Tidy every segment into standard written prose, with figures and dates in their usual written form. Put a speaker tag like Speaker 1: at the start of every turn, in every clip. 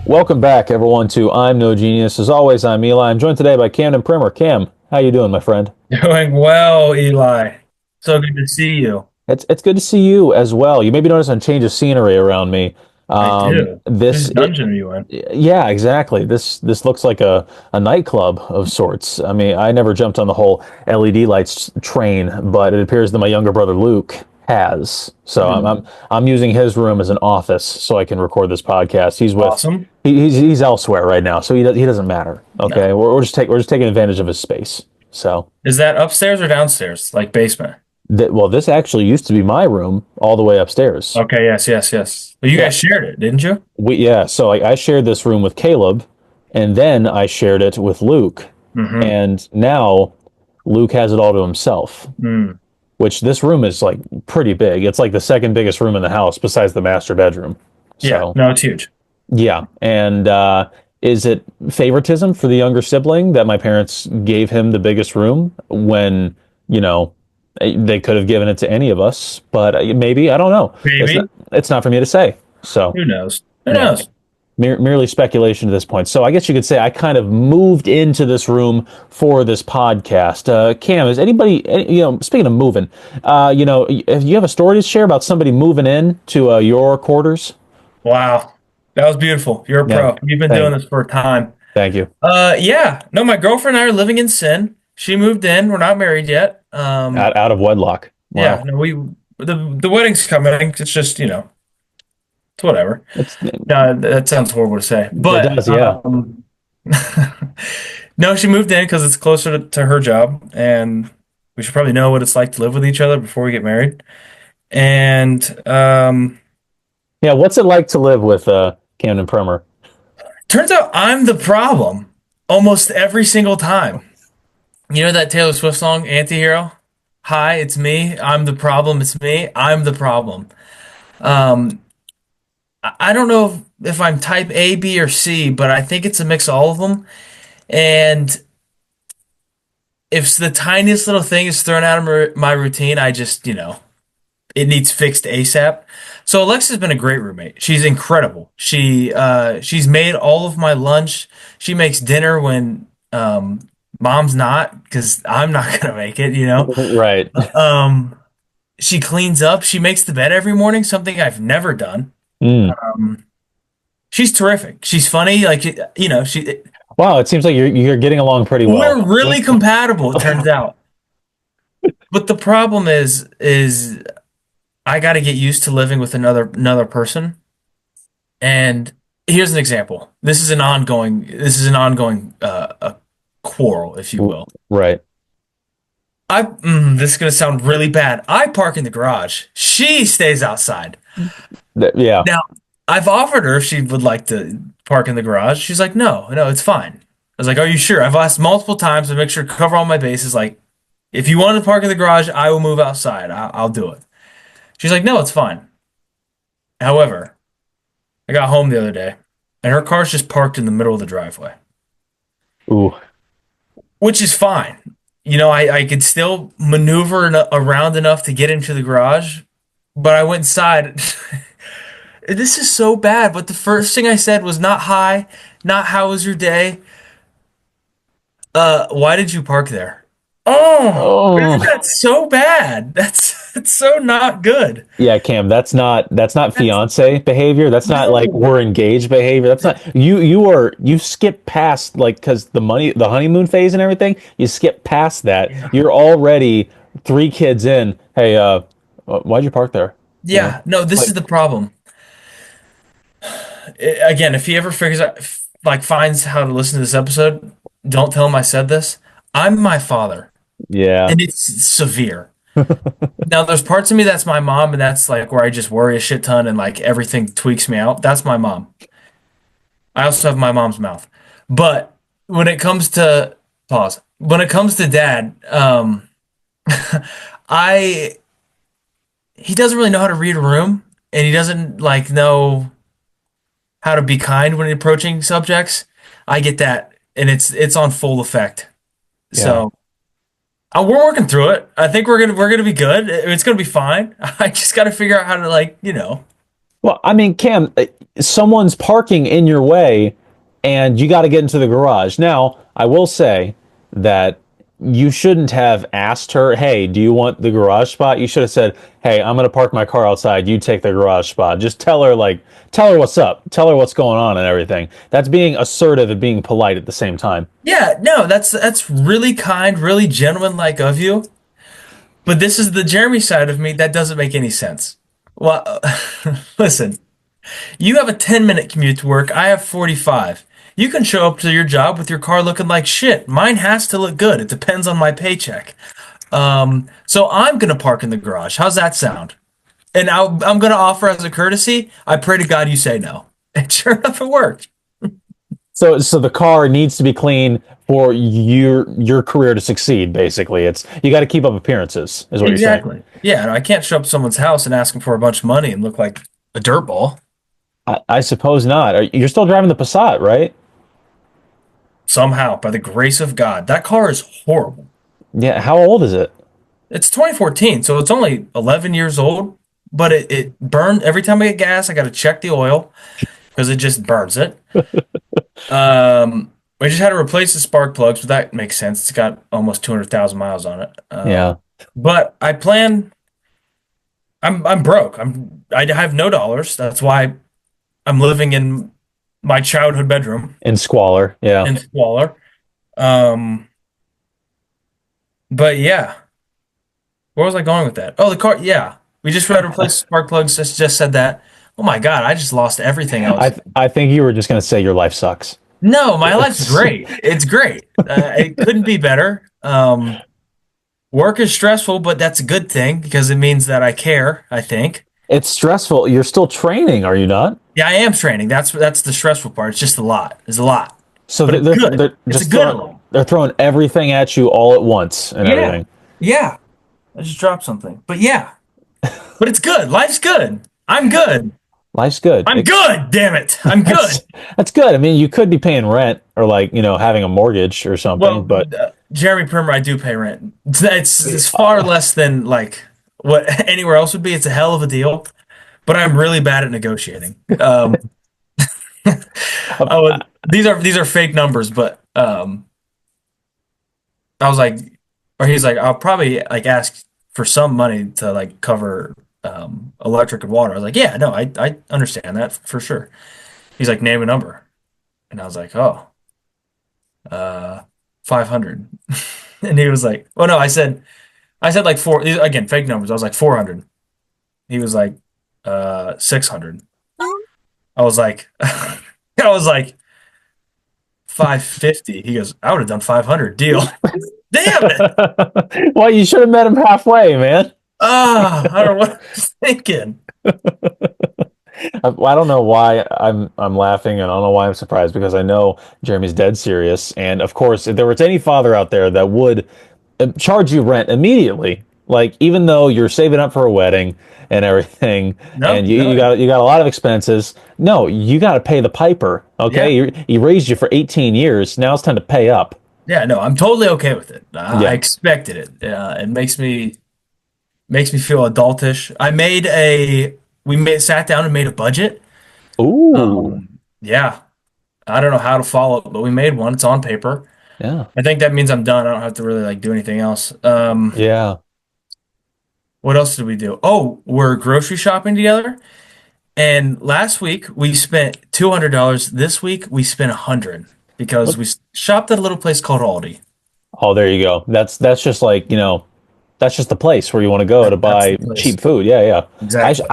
Speaker 1: Welcome back, everyone, to I'm No Genius. As always, I'm Eli. I'm joined today by Camden Primer. Cam, how you doing, my friend?
Speaker 2: Doing well, Eli. So good to see you.
Speaker 1: It's good to see you as well. You maybe notice a change of scenery around me.
Speaker 2: I do.
Speaker 1: This
Speaker 2: Whose dungeon are you in?
Speaker 1: yeah, exactly. This looks like a nightclub of sorts. I mean, I never jumped on the whole LED lights train, but it appears that my younger brother Luke has. So
Speaker 2: Hmm.
Speaker 1: I'm using his room as an office so I can record this podcast.
Speaker 2: Awesome.
Speaker 1: He's elsewhere right now, so he doesn't matter.
Speaker 2: No.
Speaker 1: Okay, we're just taking advantage of his space. So
Speaker 2: Is that upstairs or downstairs? Like basement?
Speaker 1: well, this actually used to be my room all the way upstairs.
Speaker 2: Okay, yes, yes, yes. But you
Speaker 1: Yeah,
Speaker 2: guys shared it, didn't you?
Speaker 1: so I shared this room with Caleb, and then I shared it with Luke,
Speaker 2: Mm-hmm.
Speaker 1: and now Luke has it all to himself.
Speaker 2: Mm.
Speaker 1: Which this room is like pretty big. It's like the second biggest room in the house besides the master bedroom.
Speaker 2: Yeah,
Speaker 1: So
Speaker 2: no, it's huge.
Speaker 1: yeah, and is it favoritism for the younger sibling that my parents gave him the biggest room when you know they could have given it to any of us? But maybe I don't know.
Speaker 2: Maybe.
Speaker 1: It's not for me to say. So
Speaker 2: Who knows? Who
Speaker 1: yeah,
Speaker 2: knows?
Speaker 1: merely speculation at this point. So I guess you could say I kind of moved into this room for this podcast. Cam, is anybody, speaking of moving, if you have a story to share about somebody moving in to your quarters?
Speaker 2: Wow. That was beautiful. You're a
Speaker 1: Yeah,
Speaker 2: pro. You've been doing
Speaker 1: thank,
Speaker 2: this for a time.
Speaker 1: thank you.
Speaker 2: Yeah. No, my girlfriend and I are living in sin. She moved in. We're not married yet.
Speaker 1: Out of wedlock.
Speaker 2: Yeah,
Speaker 1: Wow.
Speaker 2: no, the wedding's coming. It's just, it's whatever.
Speaker 1: It's
Speaker 2: No, that sounds horrible to say,
Speaker 1: it
Speaker 2: but
Speaker 1: does, yeah.
Speaker 2: no, she moved in because it's closer to her job, and we should probably know what it's like to live with each other before we get married. And
Speaker 1: Yeah, what's it like to live with Camden Primer?
Speaker 2: turns out I'm the problem almost every single time. You know that Taylor Swift song, Antihero? Hi, it's me. I'm the problem. It's me. I'm the problem. Um, I don't know if I'm type A, B, or C, but I think it's a mix of all of them. And if the tiniest little thing is thrown out of my routine, I just, it needs fixed ASAP. So Alexa's been a great roommate. She's incredible. She's made all of my lunch. She makes dinner when mom's not, because I'm not gonna make it.
Speaker 1: Right.
Speaker 2: Um, she cleans up. She makes the bed every morning, something I've never done.
Speaker 1: Mm.
Speaker 2: Um, she's terrific. She's funny. Like, she
Speaker 1: Wow, it seems like you're getting along pretty well.
Speaker 2: we're really compatible, it turns out. But the problem is I got to get used to living with another person. And here's an example. This is an ongoing a quarrel, if you will.
Speaker 1: Right.
Speaker 2: This is gonna sound really bad. I park in the garage. She stays outside.
Speaker 1: Yeah.
Speaker 2: Now, I've offered her if she would like to park in the garage. She's like, no, no, it's fine. I was like, are you sure? I've asked multiple times to make sure to cover all my bases. Like, if you want to park in the garage, I will move outside. I'll do it. She's like, no, it's fine. However, I got home the other day and her car's just parked in the middle of the driveway,
Speaker 1: Ooh.
Speaker 2: which is fine. I could still maneuver around enough to get into the garage, but I went inside. This is so bad, but the first thing I said was not hi, not how was your day. Why did you park there? Oh, isn't
Speaker 1: Oh.
Speaker 2: that so bad? That's so not good.
Speaker 1: Yeah, Cam, that's not
Speaker 2: That's
Speaker 1: fiance behavior. That's not like
Speaker 2: no.
Speaker 1: we're engaged behavior. That's not you skip past like because the honeymoon phase and everything, you skip past that.
Speaker 2: Yeah.
Speaker 1: You're already three kids in. Hey, why'd you park there? You know?
Speaker 2: Yeah, no, this is
Speaker 1: Like
Speaker 2: the problem. Again, if he ever figures out, like, finds how to listen to this episode, don't tell him I said this. I'm my father,
Speaker 1: yeah.
Speaker 2: and it's severe. Now, there's parts of me that's my mom, and that's like where I just worry a shit ton and like everything tweaks me out. That's my mom. I also have my mom's mouth. But when it comes to pause, when it comes to dad, I he doesn't really know how to read a room, and he doesn't like know how to be kind when approaching subjects. I get that, and it's on full effect.
Speaker 1: Yeah.
Speaker 2: So we're working through it. I think we're gonna be good. It's gonna be fine. I just got to figure out how to, like,
Speaker 1: Well, I mean, Cam, someone's parking in your way and you got to get into the garage. Now, I will say that you shouldn't have asked her, "Hey, do you want the garage spot?" You should have said, "Hey, I'm going to park my car outside. You take the garage spot." Just tell her what's up. Tell her what's going on and everything. That's being assertive and being polite at the same time.
Speaker 2: Yeah, no, that's really kind, really gentleman-like of you. But this is the Jeremy side of me that doesn't make any sense. Well, listen, you have a 10-minute commute to work. I have 45. You can show up to your job with your car looking like shit. Mine has to look good. It depends on my paycheck. So I'm gonna park in the garage. How's that sound? And I'm gonna offer as a courtesy. I pray to God you say no. And sure enough, it worked.
Speaker 1: So the car needs to be clean for your career to succeed. Basically, it's you got to keep up appearances, is what you're saying.
Speaker 2: Exactly. Yeah, no, I can't show up to someone's house and ask them for a bunch of money and look like a dirtball.
Speaker 1: I suppose not. You're still driving the Passat, right?
Speaker 2: Somehow, by the grace of God, that car is horrible.
Speaker 1: Yeah. How old is it?
Speaker 2: It's 2014, so it's only 11 years old, but it burned every time I get gas. I got to check the oil because it just burns it. We just had to replace the spark plugs, but that makes sense. It's got almost 200,000 miles on it.
Speaker 1: Yeah.
Speaker 2: But I plan. I'm broke. I have no dollars. That's why I'm living in my childhood bedroom
Speaker 1: In squalor. Yeah.
Speaker 2: in squalor. Um, but yeah, where was I going with that? Oh, the car. Yeah, we just had to replace spark plugs. Just said that. Oh my God, I just lost everything else.
Speaker 1: I think you were just gonna say your life sucks.
Speaker 2: No, my life's great. It's great. It couldn't be better. Work is stressful, but that's a good thing because it means that I care, I think.
Speaker 1: It's stressful. You're still training, are you not?
Speaker 2: Yeah, I am training. That's the stressful part. It's just a lot. It's a lot.
Speaker 1: So
Speaker 2: But it's good.
Speaker 1: they're
Speaker 2: It's a
Speaker 1: just
Speaker 2: good one.
Speaker 1: they're throwing everything at you all at once and
Speaker 2: Yeah.
Speaker 1: everything.
Speaker 2: Yeah. I just dropped something. But yeah. But it's good. Life's good. I'm good.
Speaker 1: Life's good.
Speaker 2: I'm good, damn it. I'm good.
Speaker 1: That's that's good. I mean, you could be paying rent or like having a mortgage or something,
Speaker 2: Well,
Speaker 1: but
Speaker 2: Jeremy Primer, I do pay rent. It's far less than like what anywhere else would be. It's a hell of a deal, but I'm really bad at negotiating. These are fake numbers, but I was like, or he's like, I'll probably like ask for some money to like cover electric and water. I was like, yeah, no, I understand that for sure. He's like, name a number, and I was like, oh, 500, and he was like, oh no, I said like four again, fake numbers. I was like 400. He was like 600. I was like, I was like 550. He goes, I would have done 500. Deal. Damn it.
Speaker 1: well, you should have met him halfway, man.
Speaker 2: I don't know what I was thinking.
Speaker 1: I don't know why I'm laughing, and I don't know why I'm surprised because I know Jeremy's dead serious. And of course, if there was any father out there that would charge you rent immediately, like even though you're saving up for a wedding and everything,
Speaker 2: No,
Speaker 1: and
Speaker 2: no,
Speaker 1: you got a lot of expenses, no, you got to pay the piper.
Speaker 2: yeah,
Speaker 1: Okay, he raised you for 18 years. Now it's time to pay up.
Speaker 2: yeah, no, I'm totally okay with it. I
Speaker 1: Yeah.
Speaker 2: expected it. It makes me feel adultish. We sat down and made a budget.
Speaker 1: Ooh.
Speaker 2: Yeah, I don't know how to follow it, but we made one. It's on paper.
Speaker 1: Yeah.
Speaker 2: I think that means I'm done. I don't have to really like do anything else.
Speaker 1: Yeah.
Speaker 2: What else did we do? Oh, we're grocery shopping together. And last week we spent $200. This week we spent 100 because we shopped at a little place called Aldi.
Speaker 1: Oh, there you go. That's just like, that's just the place where you want to go to
Speaker 2: That's
Speaker 1: buy
Speaker 2: the place.
Speaker 1: cheap food. Yeah, yeah.
Speaker 2: Exactly.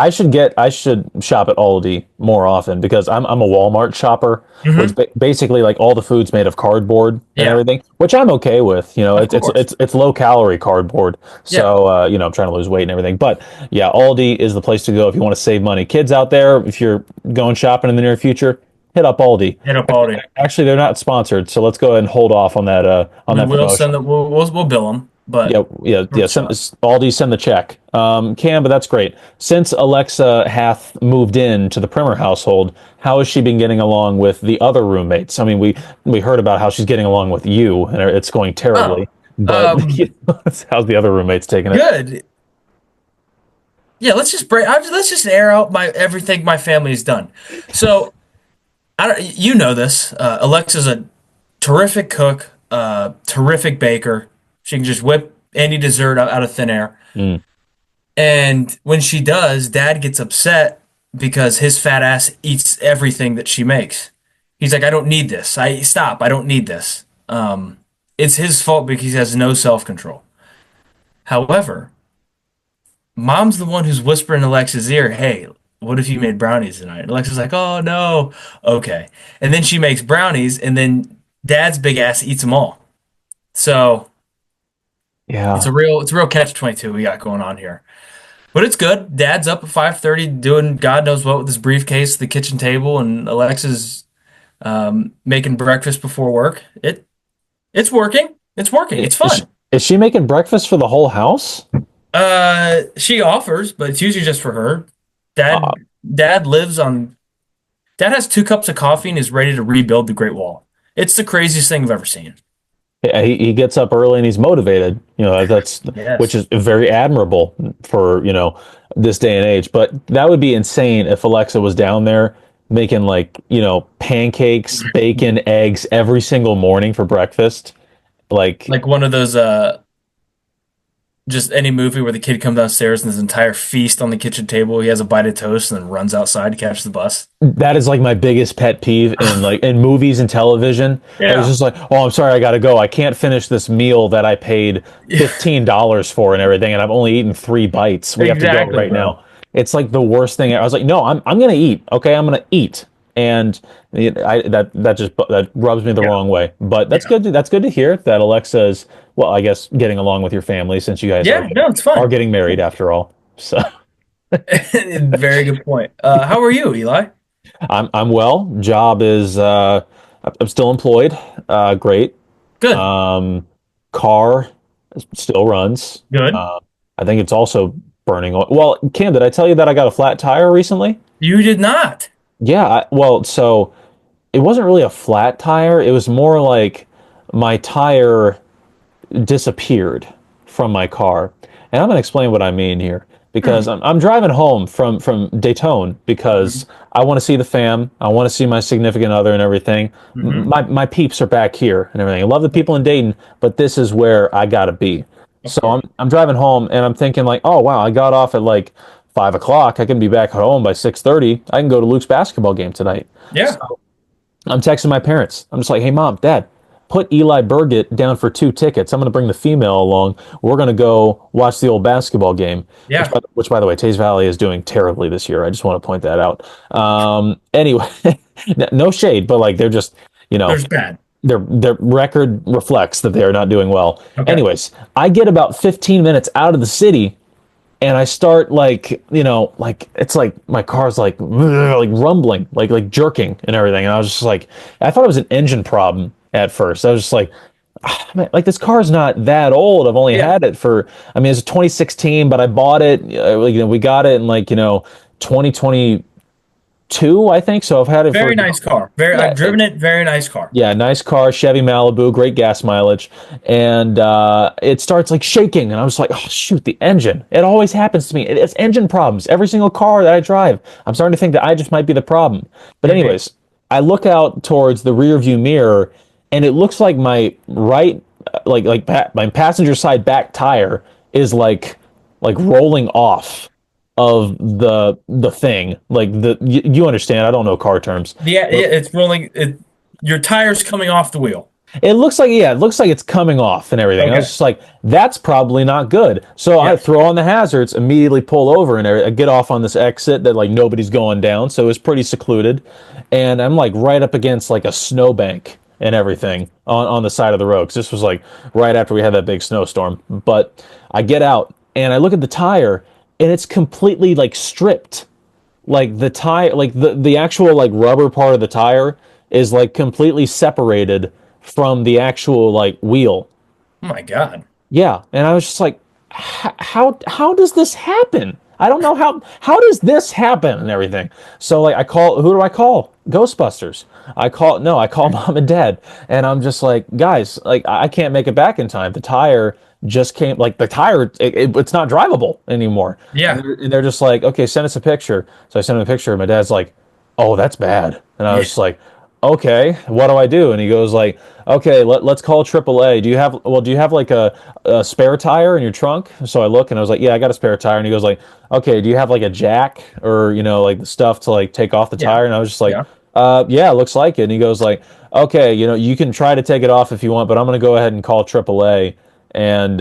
Speaker 1: I should shop at Aldi more often because I'm a Walmart shopper, where it's
Speaker 2: Hmm.
Speaker 1: basically like all the food's made of cardboard and
Speaker 2: Yeah,
Speaker 1: everything, which I'm okay with.
Speaker 2: of
Speaker 1: It's
Speaker 2: course.
Speaker 1: it's low calorie cardboard.
Speaker 2: Yeah,
Speaker 1: So I'm trying to lose weight and everything. But yeah, Aldi is the place to go if you want to save money. Kids out there, if you're going shopping in the near future, hit up Aldi.
Speaker 2: hit up Aldi.
Speaker 1: Actually, they're not sponsored, so let's go ahead and hold off on
Speaker 2: We
Speaker 1: that
Speaker 2: will
Speaker 1: promotion.
Speaker 2: send the we'll bill them, but
Speaker 1: Yeah, yeah, yeah. Send Aldi, send the check. Cam, but that's great. Since Alexa hath moved in to the Primer household, how has she been getting along with the other roommates? I mean, we heard about how she's getting along with you, and it's going
Speaker 2: oh,
Speaker 1: terribly. But
Speaker 2: um,
Speaker 1: how's the other roommates taking it?
Speaker 2: good. Yeah, let's just air out my everything my family's done. So I don't, you know this. Alexa's a terrific cook, terrific baker. She can just whip any dessert out of thin air.
Speaker 1: Mm.
Speaker 2: And when she does, Dad gets upset because his fat ass eats everything that she makes. He's like, I don't need this. I don't need this. It's his fault because he has no self-control. However, Mom's the one who's whispering in Alexa's ear, "Hey, what if you made brownies tonight?" And Alexa's like, "Oh no, okay." And then she makes brownies, and then Dad's big ass eats them all. So
Speaker 1: Yeah.
Speaker 2: it's a real catch-22 we got going on here. But it's good. Dad's up at 5:30 doing God knows what with his briefcase, the kitchen table, and Alexa's making breakfast before work. It's working. It's working. It's
Speaker 1: Is she,
Speaker 2: fun.
Speaker 1: is she making breakfast for the whole house?
Speaker 2: She offers, but it's usually just for her.
Speaker 1: Uh,
Speaker 2: Dad Dad lives on Dad has 2 cups of coffee and is ready to rebuild the Great Wall. It's the craziest thing I've ever seen.
Speaker 1: he gets up early and he's motivated. That's which
Speaker 2: Yes.
Speaker 1: is very admirable for this day and age. But that would be insane if Alexa was down there making like pancakes, bacon, eggs every single morning for breakfast. Like
Speaker 2: Like one of those just any movie where the kid comes downstairs and there's an entire feast on the kitchen table. He has a bite of toast and then runs outside to catch the bus.
Speaker 1: that is like my biggest pet peeve in movies and television. It's
Speaker 2: Yeah.
Speaker 1: just like, oh, I'm sorry, I gotta go. I can't finish this meal that I paid $15 for and everything, and I've only eaten 3 bites. We have to go
Speaker 2: Exactly,
Speaker 1: right
Speaker 2: bro.
Speaker 1: now. It's like the worst thing. I was like, no, I'm gonna eat. Okay, I'm gonna eat, and that rubs me the
Speaker 2: Yeah.
Speaker 1: wrong way. But
Speaker 2: Yeah.
Speaker 1: that's good to hear that Alexa is, well, I guess getting along with your family since you guys
Speaker 2: Yeah, no, it's fun.
Speaker 1: are getting married after all. So.
Speaker 2: Very good point. How are you, Eli?
Speaker 1: I'm well. Job is I'm still employed. Great.
Speaker 2: Good.
Speaker 1: Um, car still runs.
Speaker 2: Good.
Speaker 1: I think it's also burning oil. Well, Cam, did I tell you that I got a flat tire recently?
Speaker 2: You did not.
Speaker 1: Yeah. Well, so it wasn't really a flat tire. It was more like my tire disappeared from my car. And I'm going to explain what I mean here because
Speaker 2: Hmm.
Speaker 1: I'm driving home from Daytona because I want to see the fam. I want to see my significant other and everything.
Speaker 2: Mm-hmm.
Speaker 1: My peeps are back here and everything. I love the people in Dayton, but this is where I got to be.
Speaker 2: Of
Speaker 1: So
Speaker 2: course.
Speaker 1: I'm driving home and I'm thinking like, oh wow, I got off at like 5 o'clock. I can be back home by 6:30. I can go to Luke's basketball game tonight.
Speaker 2: Yeah.
Speaker 1: I'm texting my parents. I'm just like, hey, mom, dad, put Eli Burgett down for 2 tickets. I'm going to bring the female along. We're going to go watch the old basketball game,
Speaker 2: Yeah.
Speaker 1: which, by the way, Taze Valley is doing terribly this year. I just want to point that out. Anyway, no shade, but like they're just, you know,
Speaker 2: There's bad.
Speaker 1: their record reflects that they are not doing well.
Speaker 2: Okay.
Speaker 1: Anyways, I get about 15 minutes out of the city and I start like like it's like my car's like like rumbling, like jerking and everything. And I was just like, I thought it was an engine problem at first. I was just like, ah, man, like this car's not that old. I've only
Speaker 2: Yeah.
Speaker 1: had it for, I mean, it's 2016, but I bought it. We got it in like 2022, I think. So I've had it for
Speaker 2: Very nice car. Very.
Speaker 1: yeah,
Speaker 2: I've driven it. Very nice car.
Speaker 1: yeah, nice car, Chevy Malibu, great gas mileage, and it starts like shaking, and I was like, "Oh shoot, the engine!" It always happens to me. It's engine problems. Every single car that I drive, I'm starting to think that I just might be the problem. But
Speaker 2: Maybe.
Speaker 1: anyways, I look out towards the rear view mirror, and it looks like my right, my passenger side back tire is like rolling off of the thing. Like you understand? I don't know car terms.
Speaker 2: Yeah. It's rolling. Your tire's coming off the wheel.
Speaker 1: It looks like, yeah, it looks like it's coming off and everything. I was
Speaker 2: Okay.
Speaker 1: just like, that's probably not good. So I
Speaker 2: Yeah.
Speaker 1: throw on the hazards, immediately pull over and I get off on this exit that like nobody's going down. So it's pretty secluded. And I'm like right up against like a snowbank and everything on the side of the road. 'Cause this was like right after we had that big snowstorm. But I get out and I look at the tire and it's completely like stripped. Like the tire, like the actual like rubber part of the tire is like completely separated from the actual like wheel.
Speaker 2: Oh my God.
Speaker 1: Yeah, and I was just like, how does this happen? I don't know how does this happen and everything. So like I call, who do I call? Ghostbusters. I call mom and dad, and I'm just like, guys, like I can't make it back in time. The tire just came, like the tire, it's not drivable anymore. And
Speaker 2: Yeah.
Speaker 1: they're just like, okay, send us a picture. So I sent him a picture, and my dad's like, oh, that's bad. And I was
Speaker 2: Yeah.
Speaker 1: just like, okay, what do I do? And he goes like, okay, let's call AAA. Do you have like a spare tire in your trunk? So I look and I was like, yeah, I got a spare tire. And he goes like, okay, do you have like a jack or, like the stuff to like take off the
Speaker 2: Yeah.
Speaker 1: tire? And I was just like,
Speaker 2: Yeah.
Speaker 1: yeah, it looks like it. And he goes like, okay, you can try to take it off if you want, but I'm going to go ahead and call AAA and,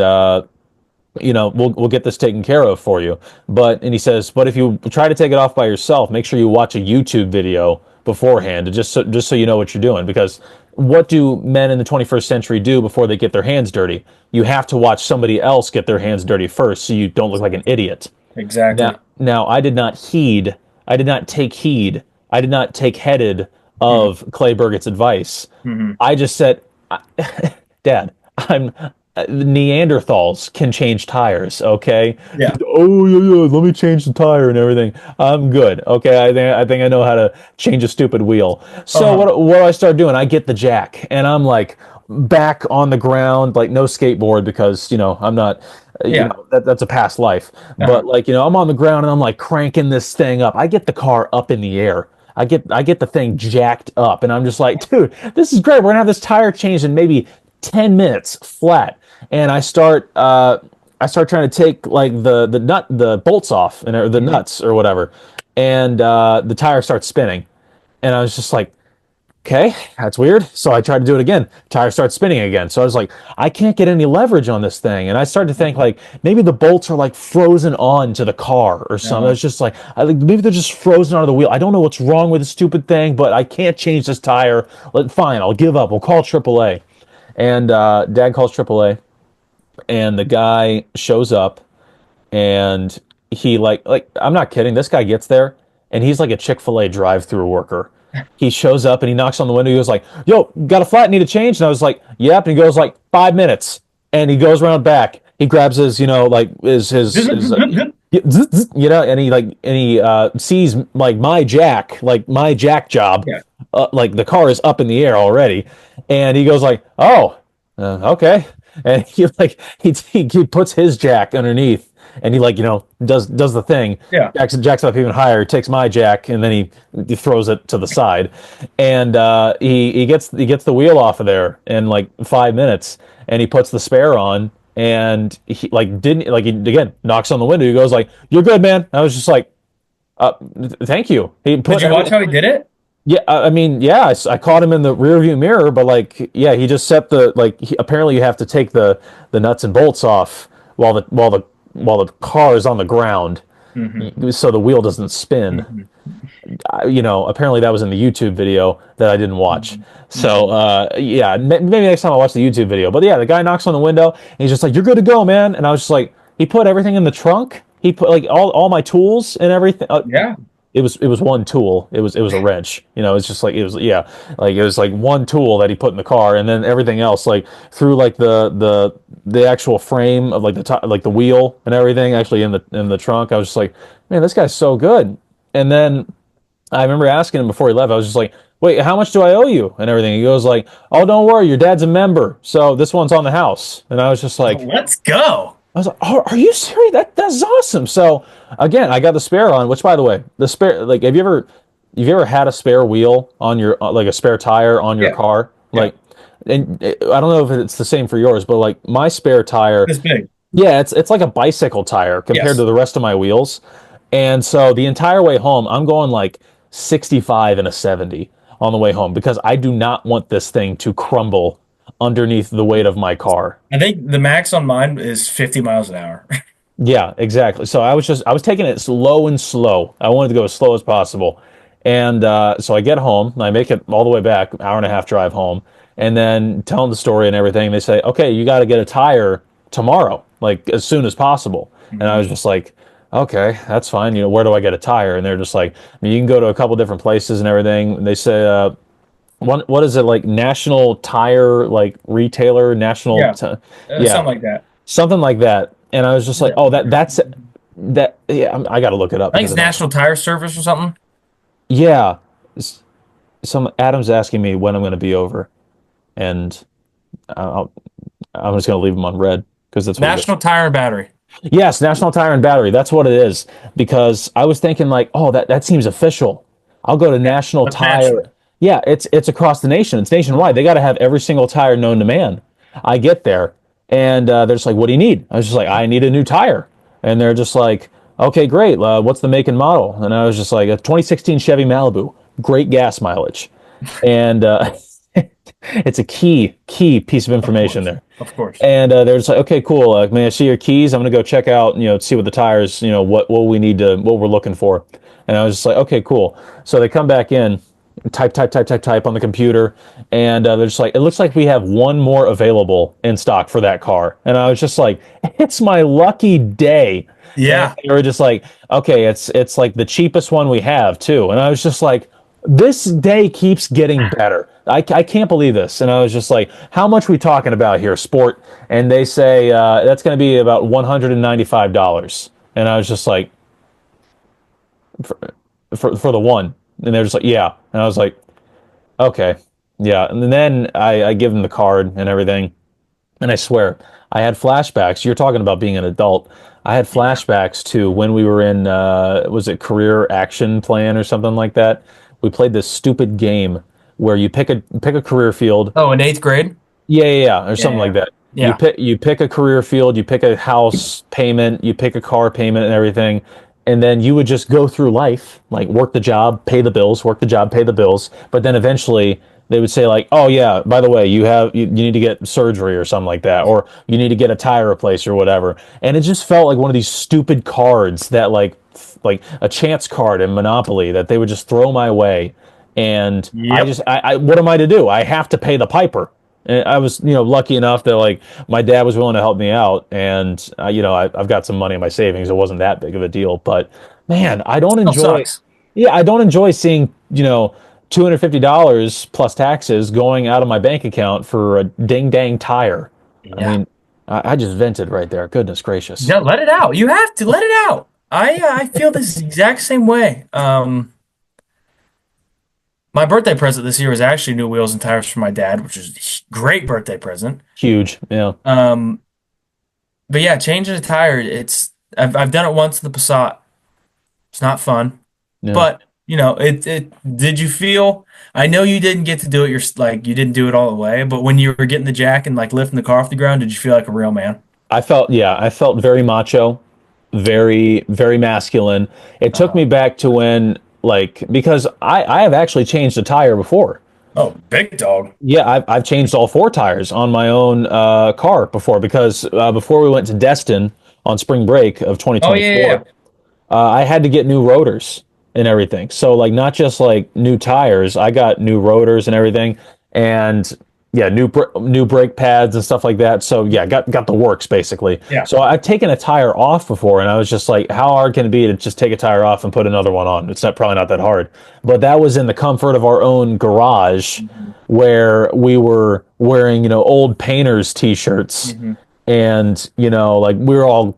Speaker 1: we'll get this taken care of for you. And he says, but if you try to take it off by yourself, make sure you watch a YouTube video beforehand, just so you know what you're doing. Because what do men in the 21st century do before they get their hands dirty? You have to watch somebody else get their hands dirty first, so you don't look like an idiot.
Speaker 2: Exactly.
Speaker 1: Now, I did not heed, I did not take heed, I did not take headed
Speaker 2: Hmm.
Speaker 1: of Clay Burgett's advice.
Speaker 2: Hmm.
Speaker 1: I just said, Dad, I'm Neanderthals can change tires, okay?
Speaker 2: Yeah.
Speaker 1: Oh yeah, yeah, let me change the tire and everything. I'm good. Okay, I think I know how to change a stupid wheel. So
Speaker 2: Uh-huh.
Speaker 1: what do I start doing? I get the jack and I'm like back on the ground, like no skateboard because, I'm not
Speaker 2: Yeah.
Speaker 1: that's a past life. But
Speaker 2: Uh-huh.
Speaker 1: like, I'm on the ground and I'm like cranking this thing up. I get the car up in the air. I get the thing jacked up and I'm just like, dude, this is great. We're gonna have this tire changed in maybe 10 minutes flat. And I start trying to take like the bolts off and or the
Speaker 2: Hmm.
Speaker 1: nuts or whatever. And the tire starts spinning. And I was just like, okay, that's weird. So I tried to do it again. Tire starts spinning again. So I was like, I can't get any leverage on this thing. And I started to think like maybe the bolts are like frozen on to the car or something.
Speaker 2: Uh-huh.
Speaker 1: It's just like maybe they're just frozen onto the wheel. I don't know what's wrong with the stupid thing, but I can't change this tire. Fine, I'll give up. We'll call AAA. And Dad calls AAA, and the guy shows up, and he like I'm not kidding. This guy gets there, and he's like a Chick-fil-A drive-through worker. He shows up and he knocks on the window. He goes like, "Yo, got a flat? Need a change?" And I was like, "Yep." And he goes like, "5 minutes." And he goes around back. He grabs his, like and he sees like my jack job,
Speaker 2: Yeah.
Speaker 1: like the car is up in the air already, and he goes like, "Oh, okay." And he puts his jack underneath, and he like does the thing,
Speaker 2: Yeah.
Speaker 1: jacks up even higher, takes my jack, and then he throws it to the side, and he gets the wheel off of there in like 5 minutes, and he puts the spare on, and he like didn't like he again knocks on the window. He goes like, "You're good, man." I was just like, "Thank you." He
Speaker 2: Did
Speaker 1: put
Speaker 2: you watch
Speaker 1: everything.
Speaker 2: how he did it?
Speaker 1: Yeah, I mean, yeah, I caught him in the rearview mirror, but like, yeah, he just set apparently you have to take the nuts and bolts off while the car is on the ground,
Speaker 2: Hmm.
Speaker 1: so the wheel doesn't spin.
Speaker 2: Hmm.
Speaker 1: Apparently that was in the YouTube video that I didn't watch.
Speaker 2: Hmm.
Speaker 1: So, yeah, maybe next time I'll watch the YouTube video. But yeah, the guy knocks on the window and he's just like, "You're good to go, man." And I was just like, he put everything in the trunk. He put like all my tools and everything.
Speaker 2: Yeah.
Speaker 1: It was one tool. It was a wrench. It's just like it was, yeah, like it was like one tool that he put in the car, and then everything else like through like the actual frame of like like the wheel and everything actually in the trunk. I was just like, man, this guy's so good. And then I remember asking him before he left. I was just like, wait, how much do I owe you and everything? He goes like, oh, don't worry, your dad's a member, so this one's on the house. And I was just like,
Speaker 2: Let's go.
Speaker 1: I was like, oh, are you serious? That's awesome. So again, I got the spare on, which by the way, the spare, like, have you ever had a spare wheel on your like a spare tire on your
Speaker 2: Yeah.
Speaker 1: car?
Speaker 2: Yeah.
Speaker 1: Like, and I don't know if it's the same for yours, but like my spare tire,
Speaker 2: This big.
Speaker 1: yeah, it's like a bicycle tire compared to
Speaker 2: Yes.
Speaker 1: the rest of my wheels. And so the entire way home, I'm going like 65 and a 70 on the way home because I do not want this thing to crumble underneath the weight of my car.
Speaker 2: I think the max on mine is 50 miles an hour.
Speaker 1: Yeah, exactly. So I was taking it slow and slow. I wanted to go as slow as possible. And so I get home, and I make it all the way back, hour and a half drive home, and then tell them the story and everything. They say, okay, you got to get a tire tomorrow, like as soon as possible. And I was just like, okay, that's fine. Where do I get a tire? And they're just like, I mean, you can go to a couple different places and everything. And they say, what is it like? National Tire, like retailer, national,
Speaker 2: Yeah.
Speaker 1: yeah,
Speaker 2: Something like that.
Speaker 1: something like that. And I was just like,
Speaker 2: Yeah.
Speaker 1: oh, that's that. Yeah, I got to look it up
Speaker 2: I think
Speaker 1: because
Speaker 2: it's
Speaker 1: I don't.
Speaker 2: National Tire Service or something.
Speaker 1: Yeah, some Adam's asking me when I'm going to be over, and I'll, I'm just going to leave him on red. because that's what it is.
Speaker 2: National Tire and Battery.
Speaker 1: Yes, National Tire and Battery. That's what it is. Because I was thinking like, oh, that seems official. I'll go to National
Speaker 2: Let's match
Speaker 1: Tire.
Speaker 2: it.
Speaker 1: Yeah, it's across the nation. It's nationwide. They got to have every single tire known to man. I get there and they're just like, "What do you need?" I was just like, "I need a new tire." And they're just like, "Okay, great. What's the make and model?" And I was just like, "A 2016 Chevy Malibu, great gas mileage." And it's a key piece of
Speaker 2: Of
Speaker 1: information
Speaker 2: course.
Speaker 1: there.
Speaker 2: Of course.
Speaker 1: And they're just like, okay, cool. May I see your keys? I'm gonna go check out, see what the tires, what we need to, what we're looking for. And I was just like, okay, cool. So they come back in, type on the computer, and they're just like, it looks like we have one more available in stock for that car. And I was just like, it's my lucky day. And
Speaker 2: Yeah.
Speaker 1: they were just like, okay, it's like the cheapest one we have too. And I was just like, this day keeps getting better. I can't believe this. And I was just like, how much we talking about here, sport? And they say that's going to be about $195. And I was just like, for, for the one. And they're just like, yeah. And I was like, okay, yeah. And then I give them the card and everything. And I swear, I had flashbacks. You're talking about being an adult. I had
Speaker 2: Yeah.
Speaker 1: flashbacks to when we were in, was it Career Action Plan or something like that? We played this stupid game where you pick a career field.
Speaker 2: Oh, in eighth grade?
Speaker 1: Yeah, or
Speaker 2: Yeah,
Speaker 1: something like
Speaker 2: yeah.
Speaker 1: that.
Speaker 2: Yeah.
Speaker 1: You pick a career field, you pick a house payment, you pick a car payment and everything, and then you would just go through life, like work the job, pay the bills, work the job, pay the bills, but then eventually they would say like, "Oh yeah, by the way, you need to get surgery or something like that, or you need to get a tire replaced or whatever." And it just felt like one of these stupid cards that like a chance card in Monopoly that they would just throw my way. And
Speaker 2: Yep.
Speaker 1: what am I to do? I have to pay the piper. And I was, lucky enough that like my dad was willing to help me out, and I've got some money in my savings. It wasn't that big of a deal, but man, I don't
Speaker 2: Still
Speaker 1: enjoy.
Speaker 2: sucks.
Speaker 1: Yeah, I don't enjoy seeing $250 plus taxes going out of my bank account for a ding dang tire. I
Speaker 2: Yeah.
Speaker 1: mean, I just vented right there. Goodness gracious.
Speaker 2: Yeah, let it out. You have to let it out. I feel this exact same way. My birthday present this year was actually new wheels and tires for my dad, which is a great birthday present.
Speaker 1: Huge. Yeah.
Speaker 2: Um, but yeah, changing a tire, I've done it once in the Passat. It's not fun,
Speaker 1: Yeah.
Speaker 2: but it did you feel? I know you didn't get to do it. You didn't do it all the way, but when you were getting the jack and like lifting the car off the ground, did you feel like a real man?
Speaker 1: I felt very macho, very, very masculine. It took
Speaker 2: Uh,
Speaker 1: me back to when, like, because I have actually changed a tire before.
Speaker 2: oh, big dog.
Speaker 1: Yeah, I've changed all four tires on my own car before because before we went to Destin on spring break of
Speaker 2: Oh yeah, yeah,
Speaker 1: 2024,
Speaker 2: yeah.
Speaker 1: I had to get new rotors and everything. So like not just like new tires, I got new rotors and everything, and yeah, new brake pads and stuff like that. So yeah, got the works basically.
Speaker 2: Yeah.
Speaker 1: So I've taken a tire off before, and I was just like, how hard can it be to just take a tire off and put another one on? It's not probably not that hard. But that was in the comfort of our own garage,
Speaker 2: Mhm.
Speaker 1: where we were wearing old painters t-shirts,
Speaker 2: Mhm.
Speaker 1: and like we were all,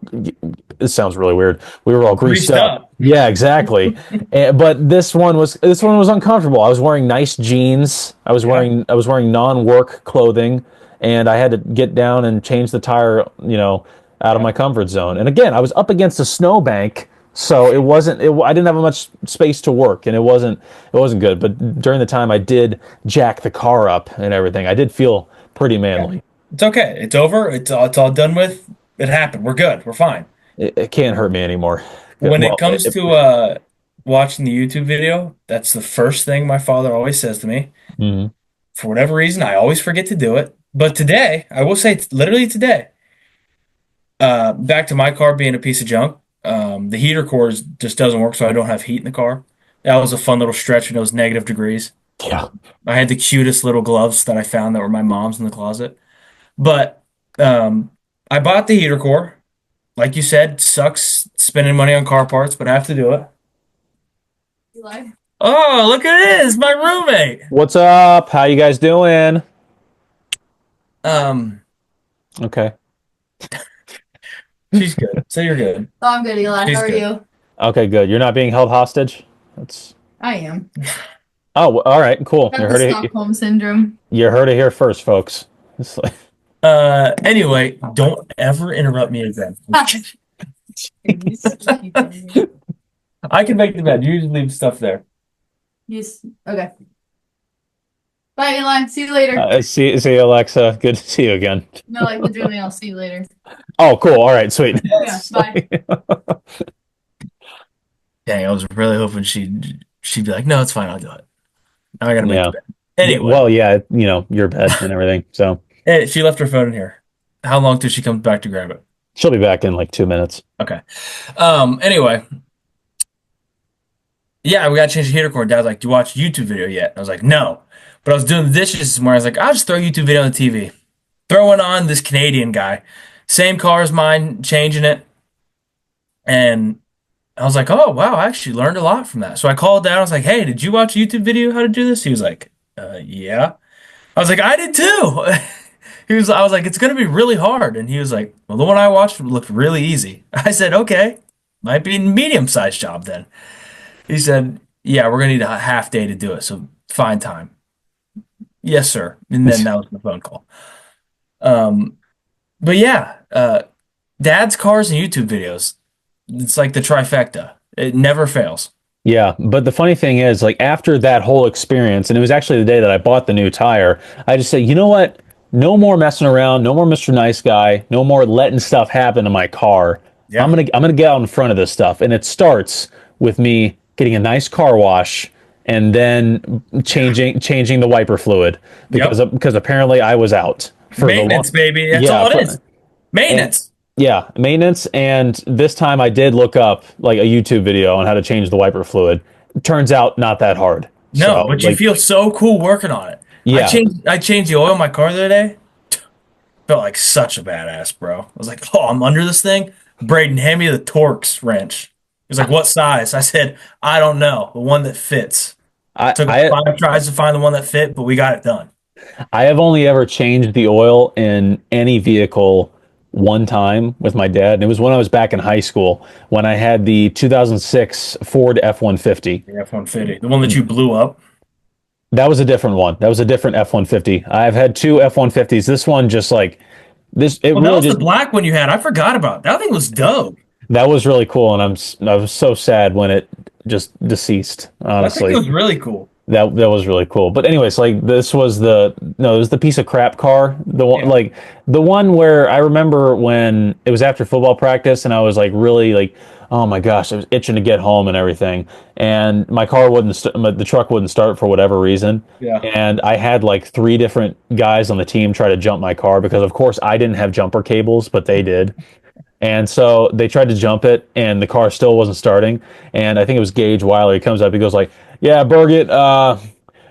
Speaker 1: this sounds really weird, we were all greased
Speaker 2: Greased
Speaker 1: up.
Speaker 2: up.
Speaker 1: Yeah, exactly. But this one was uncomfortable. I was wearing nice jeans,
Speaker 2: Yeah.
Speaker 1: I was wearing non-work clothing, and I had to get down and change the tire out of
Speaker 2: Yeah.
Speaker 1: my comfort zone. And again, I was up against a snowbank, so I didn't have much space to work, and it wasn't good. But during the time I did jack the car up and everything, I did feel pretty
Speaker 2: Yeah.
Speaker 1: manly.
Speaker 2: It's okay. It's over. It's all done with. It happened. We're good. We're fine.
Speaker 1: It can't hurt me anymore.
Speaker 2: When it
Speaker 1: Well,
Speaker 2: comes to watching the YouTube video, that's the first thing my father always says to me.
Speaker 1: mhm.
Speaker 2: For whatever reason, I always forget to do it. But today, I will say it's literally today, back to my car being a piece of junk. The heater core just doesn't work, so I don't have heat in the car. That was a fun little stretch when it was negative degrees.
Speaker 1: Yeah.
Speaker 2: I had the cutest little gloves that I found that were my mom's in the closet. But um, I bought the heater core. Like you said, sucks spending money on car parts, but I have to do it.
Speaker 3: Eli.
Speaker 2: Oh, look at this, my roommate.
Speaker 1: What's up? How you guys doing?
Speaker 2: Um,
Speaker 1: Okay.
Speaker 2: she's good. So you're good.
Speaker 3: Oh, I'm good, Eli.
Speaker 2: She's
Speaker 3: How are
Speaker 2: good.
Speaker 3: you?
Speaker 1: Okay, good. You're not being held hostage? That's
Speaker 3: I am.
Speaker 1: Oh, all right, cool.
Speaker 3: Got the Stockholm syndrome.
Speaker 1: You heard it here first, folks. It's like,
Speaker 2: Anyway, don't ever interrupt me again. I can make the bed. You usually leave stuff there.
Speaker 3: Yes. Okay. Bye, Eli. See you later.
Speaker 1: See you, Alexa. Good to see you again.
Speaker 3: No, like literally, I'll see you later.
Speaker 1: Oh, cool. All right, sweet.
Speaker 3: Yeah. Bye.
Speaker 2: Dang, I was really hoping she'd be like, no, it's fine, I'll do it. Now I gotta make the
Speaker 1: Yeah.
Speaker 2: bed.
Speaker 1: Yeah,
Speaker 2: Anyway,
Speaker 1: well, yeah, your bed and everything. So
Speaker 2: she left her phone in here. How long till she comes back to grab it?
Speaker 1: she'll be back in like 2 minutes.
Speaker 2: Okay. Anyway, yeah, we gotta change the heater cord. Dad's like, do you watch a YouTube video yet? I was like, no. But I was doing the dishes this morning. I was like, I'll just throw a YouTube video on the TV. Throwing on this Canadian guy. Same car as mine, changing it. And I was like, oh, wow, I actually learned a lot from that. So I called down. I was like, hey, did you watch a YouTube video how to do this? He was like, yeah. I was like, I did too. I was like, it's going to be really hard. And he was like, well, the one I watched looked really easy. I said, okay, might be a medium-sized job then. He said, yeah, we're going to need a half day to do it. So find time. Yes, sir. And then that was the phone call. But yeah, dad's cars and YouTube videos. It's like the trifecta. It never fails.
Speaker 1: Yeah, but the funny thing is, like after that whole experience, and it was actually the day that I bought the new tire, I just said, you know what? No more messing around, no more Mr. Nice Guy, no more letting stuff happen to my car.
Speaker 2: Yeah.
Speaker 1: I'm gonna get out in front of this stuff. And it starts with me getting a nice car wash and then changing the wiper fluid
Speaker 2: Yep.
Speaker 1: because apparently I was out for the long
Speaker 2: Maintenance, baby. That's
Speaker 1: yeah,
Speaker 2: all it is. Maintenance.
Speaker 1: yeah, maintenance. And this time I did look up like a YouTube video on how to change the wiper fluid. Turns out not that hard.
Speaker 2: No,
Speaker 1: So
Speaker 2: but you
Speaker 1: like,
Speaker 2: feel so cool working on it.
Speaker 1: yeah,
Speaker 2: I changed the oil in my car the other day. Felt like such a badass, bro. I was like, oh, I'm under this thing. Braden, hand me the Torx wrench. He was like, what size? I said, I don't know. The one that fits.
Speaker 1: I,
Speaker 2: Took us
Speaker 1: I
Speaker 2: 5 tries to find the one that fit, but we got it done.
Speaker 1: I have only ever changed the oil in any vehicle one time with my dad, and it was when I was back in high school when I had the 2006 Ford F-150.
Speaker 2: The F-150, the one that you blew up.
Speaker 1: That was a different one. That was a different F-150. I've had two F-150s. This one just like this. It
Speaker 2: Well, that
Speaker 1: really
Speaker 2: was the
Speaker 1: just
Speaker 2: black one you had. I forgot about it. That thing was dope.
Speaker 1: that was really cool, and I was so sad when it just deceased.
Speaker 2: That thing
Speaker 1: Honestly,
Speaker 2: was really cool.
Speaker 1: that was really cool. But anyways, like this was the no, it was the piece of crap car. The one
Speaker 2: Yeah.
Speaker 1: like the one where I remember when it was after football practice and I was like really like, oh my gosh, I was itching to get home and everything. And my car wouldn't the truck wouldn't start for whatever reason.
Speaker 2: Yeah.
Speaker 1: And I had like three different guys on the team try to jump my car because of course I didn't have jumper cables, but they did. And so they tried to jump it, and the car still wasn't starting. And I think it was Gage Wiley. He comes up, he goes like, "Yeah, Burgett,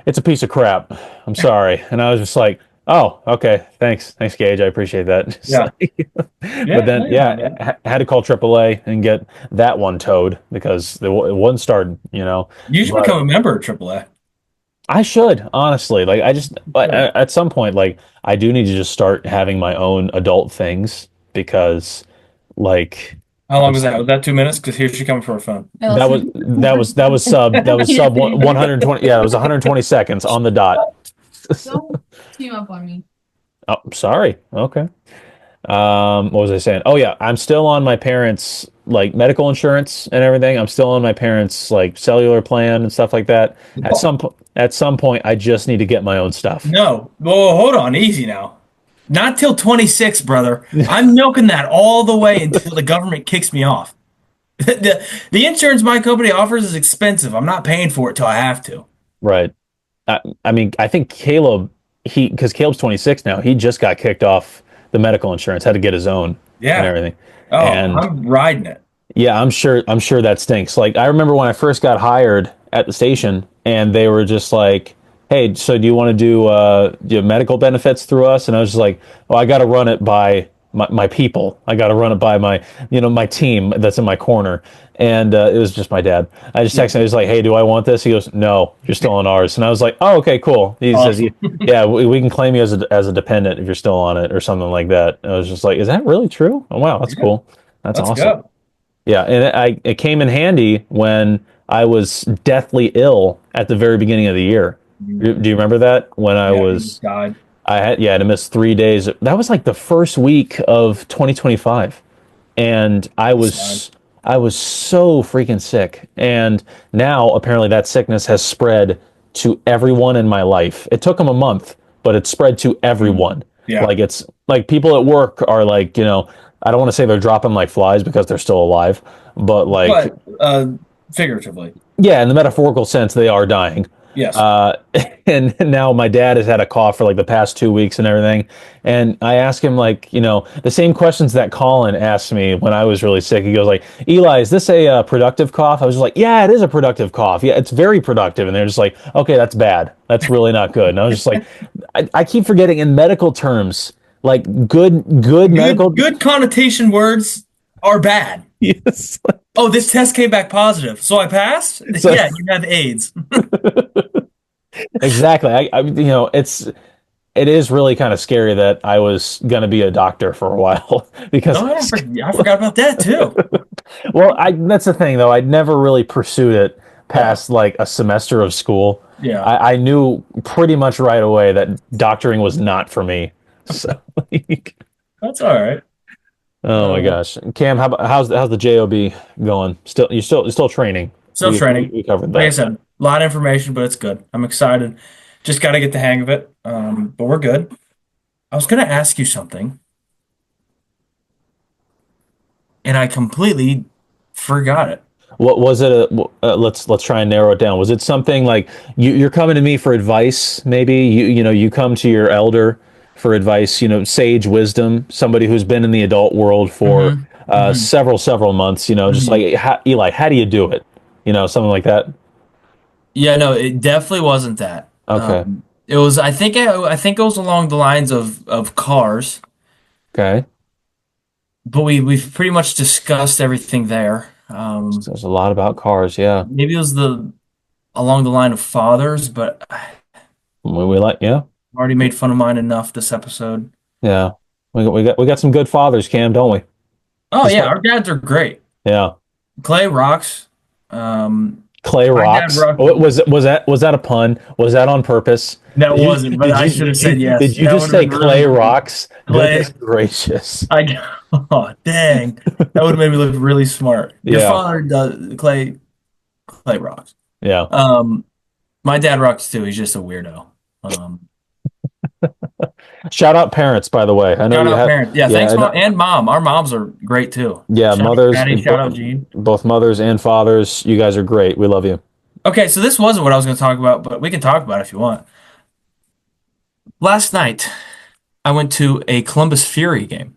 Speaker 1: it's a piece of crap. I'm sorry." And I was just like, "Oh, okay, thanks, Gage. I appreciate that." Just
Speaker 2: Yeah.
Speaker 1: like-
Speaker 2: Yeah.
Speaker 1: but then, yeah, had to call AAA and get that one towed because it wasn't starting.
Speaker 2: You should
Speaker 1: But
Speaker 2: become a member of AAA.
Speaker 1: I should honestly, like, at some point, like, I do need to just start having my own adult things because, like.
Speaker 2: How long was that? Was that 2 minutes? Because here she coming for a phone.
Speaker 1: That was sub 120. Yeah, it was 120 seconds on the dot.
Speaker 3: Don't team up on me.
Speaker 1: Oh, sorry. Okay. What was I saying? Oh yeah, I'm still on my parents' like medical insurance and everything. I'm still on my parents' like cellular plan and stuff like that. At some point, I just need to get my own stuff.
Speaker 2: No. Well, hold on. Easy now. Not till 26, brother. I'm milking that all the way until the government kicks me off. The insurance my company offers is expensive. I'm not paying for it till I have to.
Speaker 1: Right. I mean, I think Caleb, because Caleb's 26 now, he just got kicked off the medical insurance, had to get his own
Speaker 2: Yeah.
Speaker 1: and everything.
Speaker 2: Oh,
Speaker 1: And
Speaker 2: I'm riding it.
Speaker 1: yeah, I'm sure that stinks. Like I remember when I first got hired at the station and they were just like, "Hey, so do you want to do medical benefits through us?" And I was just like, "Oh, I got to run it by my people. I got to run it by my team that's in my corner." And it was just my dad. I just texted him. He was like, "Hey, do I want this?" He goes, "No, you're still on ours." And I was like, "Oh, okay, cool." He says,
Speaker 2: Awesome.
Speaker 1: "Yeah, we can claim you as a dependent if you're still on it or something like that." And I was just like, "Is that really true?" Oh, wow, that's cool. That's
Speaker 2: Let's
Speaker 1: awesome.
Speaker 2: go.
Speaker 1: Yeah, and it came in handy when I was deathly ill at the very beginning of the year. Do you remember that when I
Speaker 2: Yeah, he
Speaker 1: was
Speaker 2: just died.
Speaker 1: I had to miss 3 days. That was like the first week of 2025, and
Speaker 2: Sad.
Speaker 1: I was so freaking sick. And now apparently that sickness has spread to everyone in my life. It took them a month, but it spread to everyone.
Speaker 2: Yeah,
Speaker 1: Like it's like people at work are like, I don't want to say they're dropping like flies because they're still alive, but like,
Speaker 2: but figuratively,
Speaker 1: yeah, in the metaphorical sense, they are dying.
Speaker 2: yes.
Speaker 1: Uh, and now my dad has had a cough for like the past 2 weeks and everything. And I ask him like, the same questions that Colin asked me when I was really sick. He goes like, Eli, is this a productive cough? I was just like, yeah, it is a productive cough. Yeah, it's very productive. And they're just like, okay, that's bad. That's really not good. And I was just like, I keep forgetting in medical terms, like good medical.
Speaker 2: Good connotation words are bad.
Speaker 1: Yes.
Speaker 2: Oh, this test came back positive, so I passed?
Speaker 1: So
Speaker 2: Yeah, you have AIDS.
Speaker 1: exactly. It is really kind of scary that I was going to be a doctor for a while because,
Speaker 2: Oh, I forgot about that too.
Speaker 1: well, that's the thing though. I'd never really pursued it
Speaker 2: Yeah,
Speaker 1: past like a semester of school.
Speaker 2: yeah.
Speaker 1: I knew pretty much right away that doctoring was not for me. So, like,
Speaker 2: That's all right.
Speaker 1: oh my
Speaker 2: Uh,
Speaker 1: gosh, Cam, how's the job going? You're still training.
Speaker 2: Still training.
Speaker 1: We covered
Speaker 2: Like I
Speaker 1: that.
Speaker 2: said, a lot of information, but it's good. I'm excited. Just got to get the hang of it. But we're good. I was gonna ask you something, and I completely forgot it.
Speaker 1: What was it? Let's try and narrow it down. Was it something like you're coming to me for advice? Maybe you come to your elder for advice. Sage wisdom. Somebody who's been in the adult world for
Speaker 2: Hmm. Hmm.
Speaker 1: several months. Just
Speaker 2: Hmm.
Speaker 1: like Eli, how do you do it? Something like that.
Speaker 2: Yeah, no, it definitely wasn't that.
Speaker 1: Okay.
Speaker 2: It was. I think it was along the lines of cars,
Speaker 1: Okay.
Speaker 2: but we've pretty much discussed everything there.
Speaker 1: So there's a lot about cars. Yeah.
Speaker 2: Maybe it was the along the line of fathers, but I've
Speaker 1: We like. Yeah.
Speaker 2: already made fun of mine enough this episode.
Speaker 1: Yeah. We got some good fathers, Cam, don't we?
Speaker 2: Oh yeah,
Speaker 1: Despite,
Speaker 2: our dads are great.
Speaker 1: yeah.
Speaker 2: Clay rocks. Um,
Speaker 1: Clay
Speaker 2: my dad
Speaker 1: rocks.
Speaker 2: rocked.
Speaker 1: Was that a pun? Was that on purpose?
Speaker 2: That
Speaker 1: Did you
Speaker 2: wasn't, but
Speaker 1: did
Speaker 2: I
Speaker 1: you
Speaker 2: should have
Speaker 1: did you
Speaker 2: said yes.
Speaker 1: did you
Speaker 2: That
Speaker 1: just
Speaker 2: would have
Speaker 1: say
Speaker 2: been really
Speaker 1: Clay
Speaker 2: funny.
Speaker 1: rocks?
Speaker 2: Clay.
Speaker 1: Goodness gracious.
Speaker 2: Oh dang, that would have made me look really smart. Your
Speaker 1: Yeah.
Speaker 2: father does Clay rocks.
Speaker 1: Yeah.
Speaker 2: Um, my dad rocks too. He's just a weirdo. Um,
Speaker 1: Shout out parents, by the way. I know
Speaker 2: Shout
Speaker 1: you
Speaker 2: out
Speaker 1: have.
Speaker 2: parents. Yeah,
Speaker 1: Yeah.
Speaker 2: thanks mom and mom. Our moms are great too.
Speaker 1: Yeah.
Speaker 2: Shout out
Speaker 1: Mothers,
Speaker 2: Patty. Shout out Jean.
Speaker 1: both mothers and fathers. You guys are great. We love you.
Speaker 2: Okay, so this wasn't what I was going to talk about, but we can talk about it if you want. Last night, I went to a Columbus Fury game.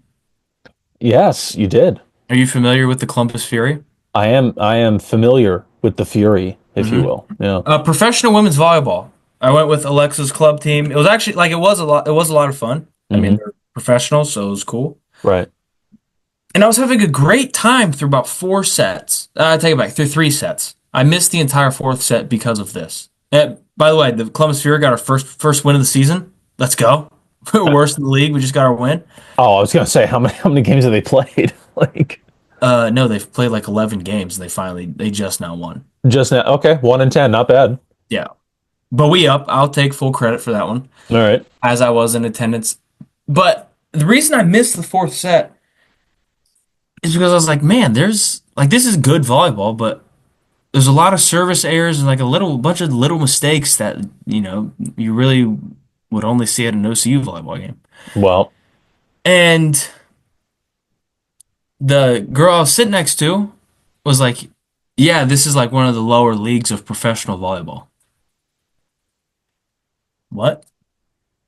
Speaker 1: Yes, you did.
Speaker 2: Are you familiar with the Columbus Fury?
Speaker 1: I am familiar with the Fury, if you
Speaker 2: Hmm.
Speaker 1: will. Yeah.
Speaker 2: Professional women's volleyball. I went with Alexa's club team. It was actually like it was a lot. It was a lot of fun. I mean,
Speaker 1: Hmm.
Speaker 2: they're professionals, so it was cool.
Speaker 1: Right.
Speaker 2: And I was having a great time through about 4 sets. I take it back, through 3 sets. I missed the entire fourth set because of this. And by the way, the Columbus Fury got our first win of the season. Let's go. We're worst in the league. We just got our win.
Speaker 1: Oh, I was gonna say how many games have they played? Like
Speaker 2: No, they've played like 11 games and they just now won.
Speaker 1: just now. Okay, 1-10, not bad.
Speaker 2: Yeah. But we up. I'll take full credit for that one,
Speaker 1: All right.
Speaker 2: as I was in attendance. But the reason I missed the fourth set is because I was like, man, there's like this is good volleyball, but there's a lot of service errors and like a little bunch of little mistakes that, you really would only see at an OCU volleyball game.
Speaker 1: Well,
Speaker 2: And the girl I was sitting next to was like, yeah, this is like one of the lower leagues of professional volleyball. What?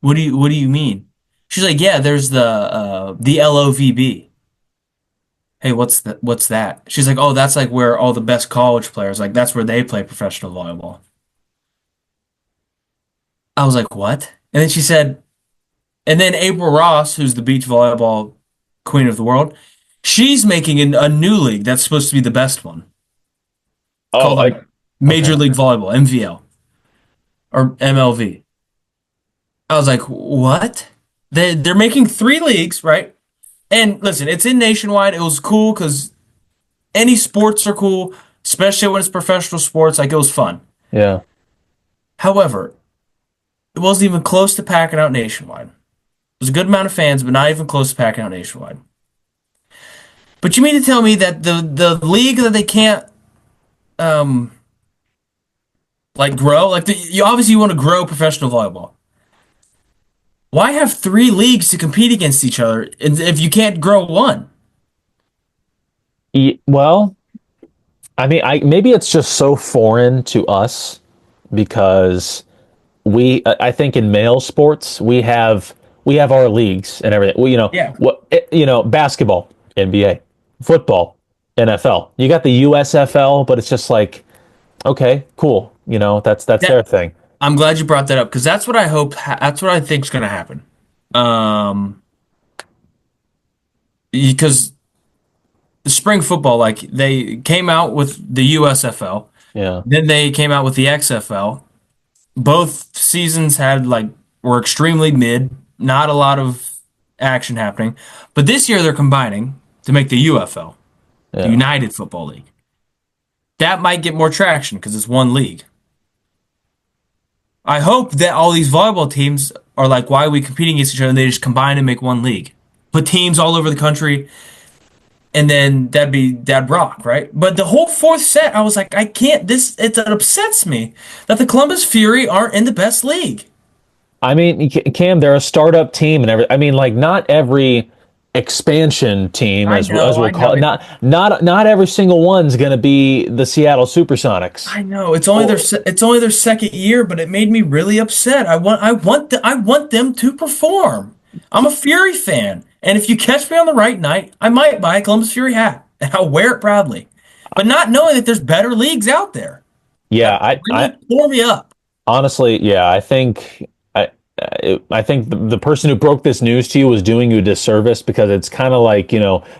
Speaker 2: What do you mean? She's like, yeah, there's the LOVB. Hey, what's that? She's like, oh, that's like where all the best college players, like that's where they play professional volleyball. I was like, what? And then she said, and then April Ross, who's the beach volleyball queen of the world, she's making a new league that's supposed to be the best one. It's
Speaker 1: oh,
Speaker 2: called like Major
Speaker 1: okay.
Speaker 2: League Volleyball, MVL or MLV. I was like, what? They're making 3 leagues, right? And listen, it's in nationwide. It was cool because any sports are cool, especially when it's professional sports. Like it was fun.
Speaker 1: Yeah.
Speaker 2: However, It wasn't even close to packing out nationwide. It was a good amount of fans, but not even close to packing out nationwide. But you mean to tell me that the league that they can't um like grow, like you obviously want to grow professional volleyball. Why have three leagues to compete against each other if you can't grow one?
Speaker 1: Well, I mean, I maybe it's just so foreign to us because I think in male sports we have our leagues and everything.
Speaker 2: Yeah.
Speaker 1: Basketball, NBA, football, NFL. You got the USFL, but it's just like, okay, cool. That's their
Speaker 2: That
Speaker 1: thing.
Speaker 2: I'm glad you brought that up because that's what I hope. That's what I think is going to happen. Um, because the spring football, like they came out with the USFL,
Speaker 1: Yeah,
Speaker 2: then they came out with the XFL. Both seasons had were extremely mid, not a lot of action happening. But this year they're combining to make the UFL, the
Speaker 1: yeah.
Speaker 2: United Football League. That might get more traction because it's one league. I hope that all these volleyball teams are like, why are we competing against each other? And they just combine and make one league. Put teams all over the country, and then that'd rock, right? But the whole fourth set, I was like, I can't. It upsets me that the Columbus Fury aren't in the best league.
Speaker 1: I mean, Cam, they're a startup team and everything. I mean, like not every expansion team, as
Speaker 2: I
Speaker 1: we'll
Speaker 2: know.
Speaker 1: call it, not every single one's going to be the Seattle Supersonics.
Speaker 2: I know it's only it's only their second year, but it made me really upset. I want them to perform. I'm a Fury fan, and if you catch me on the right night, I might buy a Columbus Fury hat and I'll wear it proudly. But not knowing that there's better leagues out there,
Speaker 1: Yeah,
Speaker 2: that really tore me up.
Speaker 1: honestly, yeah, I think the person who broke this news to you was doing you a disservice because it's kind of like,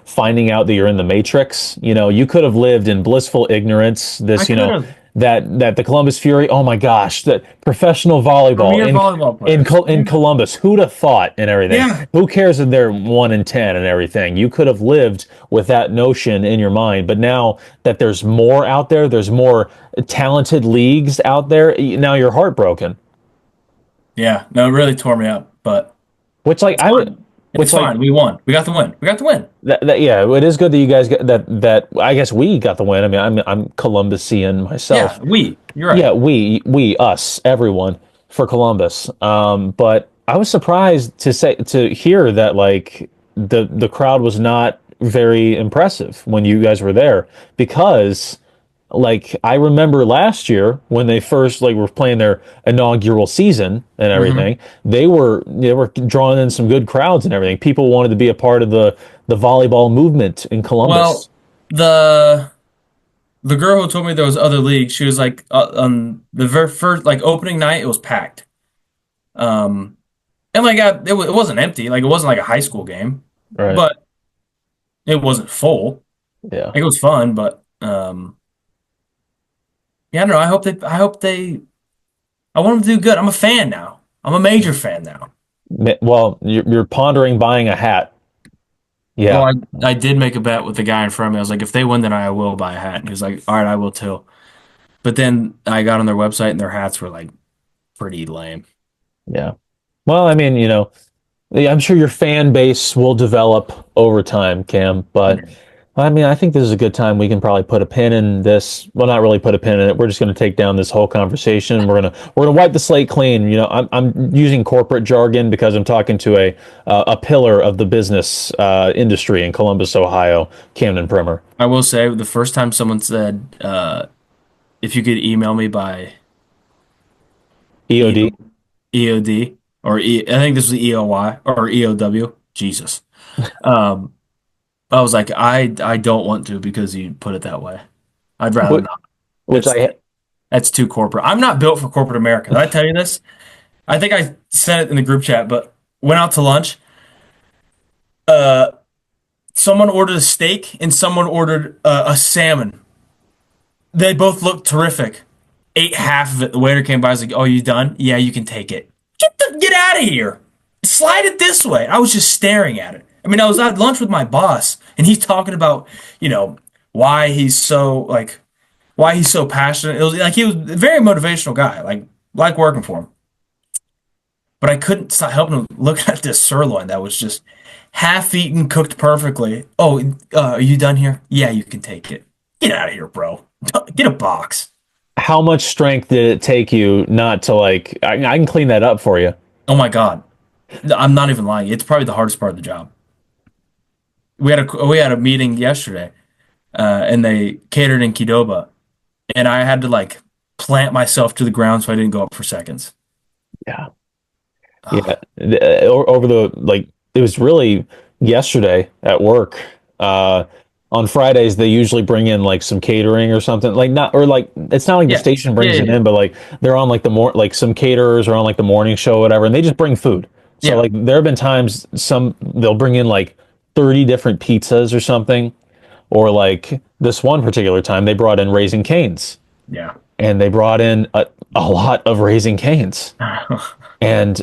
Speaker 1: finding out that you're in the Matrix. You could have lived in blissful ignorance.
Speaker 2: I could have
Speaker 1: That the Columbus Fury, oh my gosh, that professional volleyball
Speaker 2: premier volleyball players.
Speaker 1: In Columbus, who'd have thought and everything?
Speaker 2: Yeah,
Speaker 1: Who cares if they're 1 in 10 and everything? You could have lived with that notion in your mind, but now that there's more out there, there's more talented leagues out there. Now you're heartbroken.
Speaker 2: yeah. No, it really tore me up, but
Speaker 1: Which like
Speaker 2: it's
Speaker 1: I would,
Speaker 2: fine. It's
Speaker 1: which like
Speaker 2: fine. We won. We got the win. We got the win.
Speaker 1: yeah, it is good that you guys get that. I guess we got the win. I mean, I'm Columbusian
Speaker 2: Yeah,
Speaker 1: myself.
Speaker 2: you're right.
Speaker 1: Yeah, we, us, everyone for Columbus. But I was surprised to hear that like the crowd was not very impressive when you guys were there because like I remember last year when they first like were playing their inaugural season and
Speaker 2: Hmm.
Speaker 1: everything, they were drawing in some good crowds and everything. People wanted to be a part of the volleyball movement in
Speaker 2: Well,
Speaker 1: Columbus.
Speaker 2: the the girl who told me there was other leagues, she was like on the very first like opening night, it was packed. Um, and it wasn't empty, like it wasn't like a high school game,
Speaker 1: Right.
Speaker 2: but it wasn't full.
Speaker 1: Yeah.
Speaker 2: Like it was fun, but yeah, I don't know. I want them to do good. I'm a fan now. I'm a major fan now.
Speaker 1: Well, you're pondering buying a hat.
Speaker 2: Well,
Speaker 1: Yeah.
Speaker 2: I did make a bet with the guy in front of me. I was like, if they win, then I will buy a hat. And he was like, all right, I will too. But then I got on their website and their hats were like pretty lame.
Speaker 1: Yeah. Well, I mean, yeah, I'm sure your fan base will develop over time, Cam, but I mean, I think this is a good time we can probably put a pin in this. Well, not really put a pin in it. We're just going to take down this whole conversation. We're gonna wipe the slate clean. I'm using corporate jargon because I'm talking to a pillar of the business industry in Columbus, Ohio, Camden Primer.
Speaker 2: I will say the first time someone said, if you could email me by
Speaker 1: EOD.
Speaker 2: EOD or I think this was EOY or EOW. Jesus. Um, I was like, I don't want to because you put it that way. I'd rather
Speaker 1: Wh-
Speaker 2: not.
Speaker 1: which
Speaker 2: It's
Speaker 1: I
Speaker 2: that's too corporate. I'm not built for corporate America. Did I tell you this? I think I sent it in the group chat, but went out to lunch. Uh, Someone ordered a steak and someone ordered a salmon. They both looked terrific. Ate half of it. The waiter came by. I was like, "Oh, you done? Yeah, you can take it. Get out of here. Slide it this way." I was just staring at it. I mean, I was at lunch with my boss, and he's talking about, you know, why he's so why he's so passionate. It was like he was a very motivational guy. Like working for him. but I couldn't stop helping look at this sirloin that was just half eaten, cooked perfectly. Oh, are you done here? Yeah, you can take it. Get out of here, bro. Get a box.
Speaker 1: How much strength did it take you not to like? I can clean that up for you.
Speaker 2: Oh my God. I'm not even lying. It's probably the hardest part of the job. We had a meeting yesterday, and they catered in Qdoba, and I had to like plant myself to the ground so I didn't go up for seconds.
Speaker 1: Yeah. Yeah,
Speaker 2: Ugh.
Speaker 1: over the like it was really yesterday at work. On Fridays they usually bring in like some catering or something. Like not or like it's not like the
Speaker 2: Yeah.
Speaker 1: station
Speaker 2: Yeah,
Speaker 1: brings
Speaker 2: yeah,
Speaker 1: it
Speaker 2: yeah.
Speaker 1: in, but like they're on like the more like some caterers are on like the morning show or whatever, and they just bring food. So
Speaker 2: Yeah.
Speaker 1: like there have been times some they'll bring in like 30 different pizzas or something, or like this one particular time they brought in Raising Canes,
Speaker 2: Yeah.
Speaker 1: and they brought in a lot of Raising Canes. And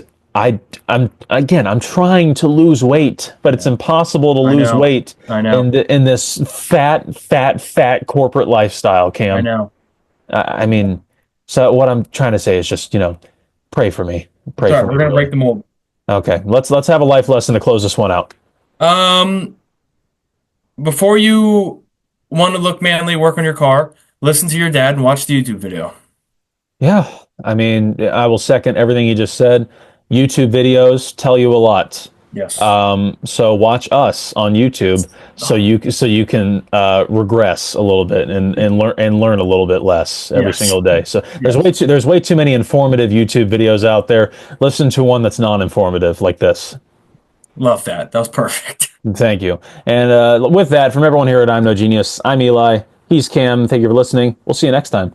Speaker 1: I'm trying to lose weight, but it's
Speaker 2: Yeah.
Speaker 1: impossible to
Speaker 2: I
Speaker 1: lose
Speaker 2: know.
Speaker 1: weight
Speaker 2: I know.
Speaker 1: in this fat corporate lifestyle,
Speaker 2: I
Speaker 1: Cam.
Speaker 2: know.
Speaker 1: I mean, so what I'm trying to say is just, pray for me. Pray
Speaker 2: Sorry,
Speaker 1: for
Speaker 2: we're
Speaker 1: me,
Speaker 2: gonna
Speaker 1: really.
Speaker 2: break the mold.
Speaker 1: Okay, let's have a life lesson to close this one out.
Speaker 2: Um, Before you want to look manly, work on your car, listen to your dad and watch the YouTube video.
Speaker 1: Yeah, I mean, I will second everything you just said. YouTube videos tell you a lot.
Speaker 2: Yes.
Speaker 1: So watch us on YouTube so you can regress a little bit and learn a little bit less every
Speaker 2: Yes.
Speaker 1: single day. So
Speaker 2: Yes.
Speaker 1: there's way too many informative YouTube videos out there. Listen to one that's non-informative like this.
Speaker 2: Love that. That was perfect.
Speaker 1: Thank you. And with that, from everyone here at I'm No Genius, I'm Eli. He's Cam. Thank you for listening. We'll see you next time.